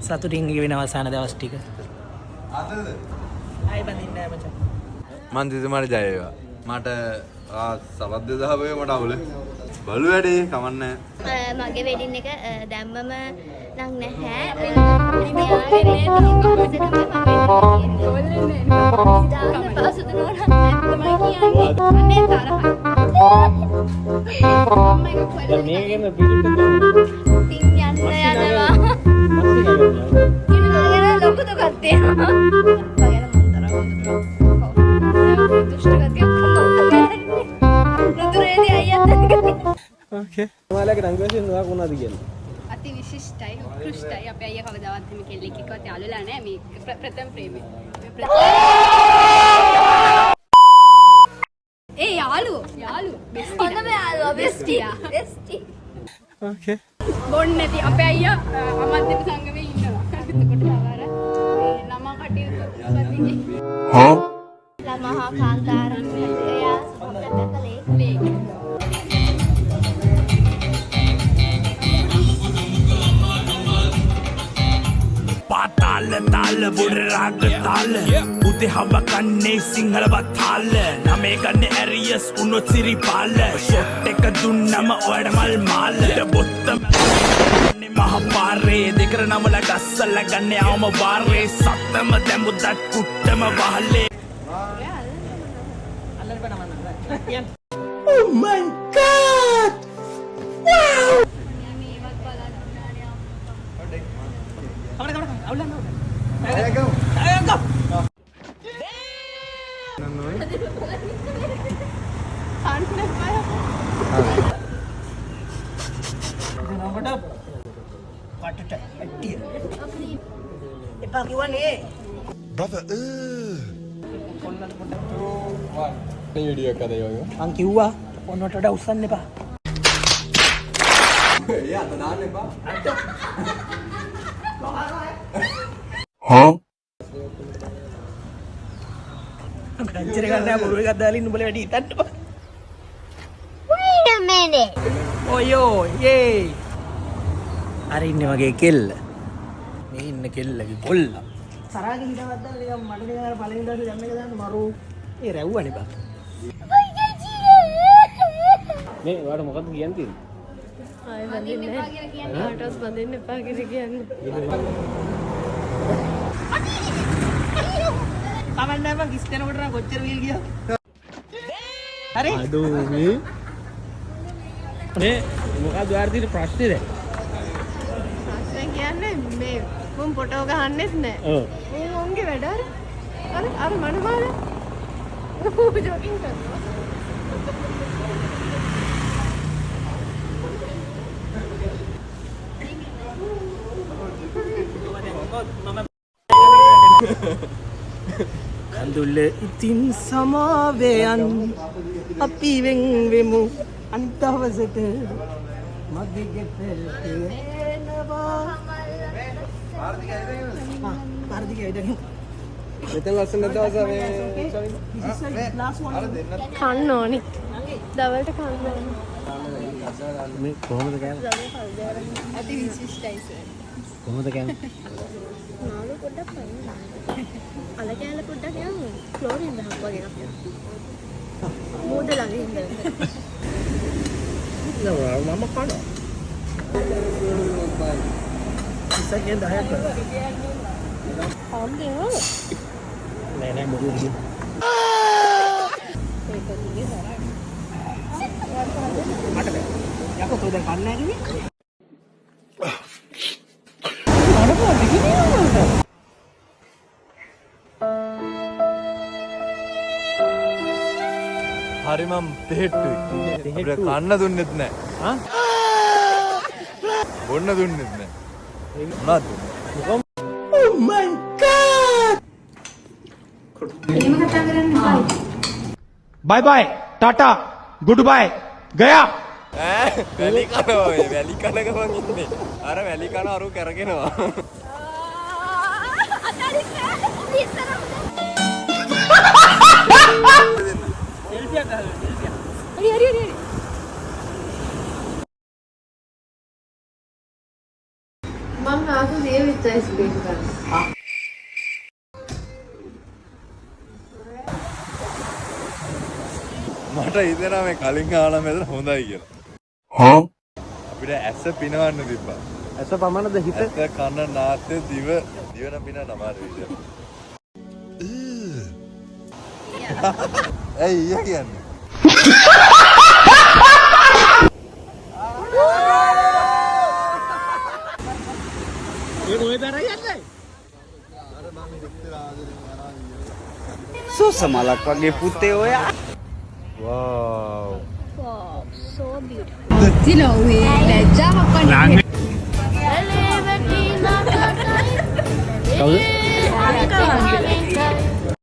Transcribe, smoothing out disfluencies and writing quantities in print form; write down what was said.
සතුටින් ගෙවෙන අවසාන දවස් ටික. අදද? ආයි බඳින්න නෑ මචං. මන් දිසුමාට ජය වේවා. මට සවස් 2000 මට අවුල. බලු වැඩේ කමන්නේ. මගේ වෙඩින් එක දැම්මම නම් නැහැ. Okay. ඔයාලගේ රංගවැසියන් ඔයා කොහොමද කියන්නේ? අති විශිෂ්ටයි උත්කෘෂ්ටයි අපේ අයියා කවදාවත් මේ කෙල්ලෙක් එක්කවත් යාළුවලා නැහැ මේ ප්‍රථම ප්‍රේමේ. ඒ යාළුවෝ හොඳම යාළුවා බෙස්ටියා. බෙස්ටි. Okay. බොන්නේ නැති අපේ අයියා අමද්දේම සංගමේ ඉන්නවා. එතකොට ආවර ළමා කටයුතු සතියේ. ළමහා කාන්තාරන් එයා සුපතකලේ පාතාල තාල බොඩ රාග තාල උදේ හව කන්නේ සිංහලවත් තාල නමේ ගන්න ඇරියස් උනොත් සිරිපාල ෂොට් එක දුන්නම ඔයාට මල් මාල බොත්තම මහ පාරේ දෙකර නමල ගස්සල ගන්න අවම වාරේ සත්තම දැමුදත් කුට්ටම වහලේ Oh my god! Wow! Brother, මේ වීඩියෝ එක අද යෝයෝ. මං කිව්වා ඔන්නට වඩා උස්සන්න එපා. ඒ අත දාන්න එපා. ගංජර ගන්න බොරු එකක් දාලා ඉන්න උඹලා වැඩි හිතන්න බා. Wait a minute. ඔයෝ යේ. අර ඉන්නේ මගේ කෙල්ල. මේ ඉන්න කෙල්ලගේ කොල්ලා. සරාගේ හිටවත් දාලා නිකන් මඩ නිකන් අර පළවෙනි දවසේ දැම්ම එක දාන්න මරු. ඒ රැව්වනේ බා. මේ ඔයාලට මොකද්ද කියන්න තියෙන්නේ? ආයෙ බඳින්න එපා කියලා කියන්නේ. කාටවත් බඳින්න එපා කියලා කියන්නේ. කමන්නේ මං කිස් දෙනකොට නම් කොච්චර වීල් ගියා. හරි? අඩෝ මේ මොකක්ද ඔයාලා තියෙන ප්‍රශ්නේ දැන්? ප්‍රශ්නේ කියන්නේ මේ මුන් ෆොටෝ ගහන්නෙත් නැහැ. ඔව්. මුන් උන්ගේ වැඩ අර මනමාල. ජොගින් කරනවා. කඳුල්ල ඉතින් සමාවයන් අපි වෙන් වෙමු අන්තවසට මගේ ගෙතට එනවා පාර්තිකයි දැන් මෙතන ලස්සන දවස මේ කන්න ඕනි. දවල්ට කන්න ඕනි. මේ කොහොමද කෑම? අති විශිෂ්ටයි සර්. කොහොමද කෑම? නාලු පොඩ්ඩක් පයින්. අල කෑල්ල පොඩ්ඩක් යමු. ක්ලෝරින් දහක් වගේ එකක්. මෝඩ ළඟ ඉඳලා. නෑ මම කනවා ඉස්සෙන් 10ක් කරා හම්බෙන්නේ නෑ මොකද මට බෑ යකෝ තෝ දැන් කන්නේ නැහැ කිව්වේ හරි මම තෙහෙට්ටුයි. අපිට කන්න දුන්නෙත් නැහැ. බොන්න දුන්නෙත් නැහැ. මොනවද? Oh my god එහෙම කතා කරන්න එපා. බයි බයි ටාටා ගුඩ් බයි ගයා වැලි කනවා මේ වැලි කන ගමන් ඉන්නේ. අර වැලි කන අරු කරගෙනවා. හරි. මම ආපු මට හිතෙනවා මේ කලින් ආලා මෙතන හොඳයි කියලා. අපිට ඇස පිනවන්න තිබ්බා. ඇස පමණද හිත? ඇස කන නාසය දිව නම් පිනවන්න අමාරු විදියට. ඇයි ඊය කියන්නේ? ඒ කොහෙද යන්නේ? සුසමලක් වගේ පුතේ ඔයා. Wow. Wow, so beautiful. කවුද?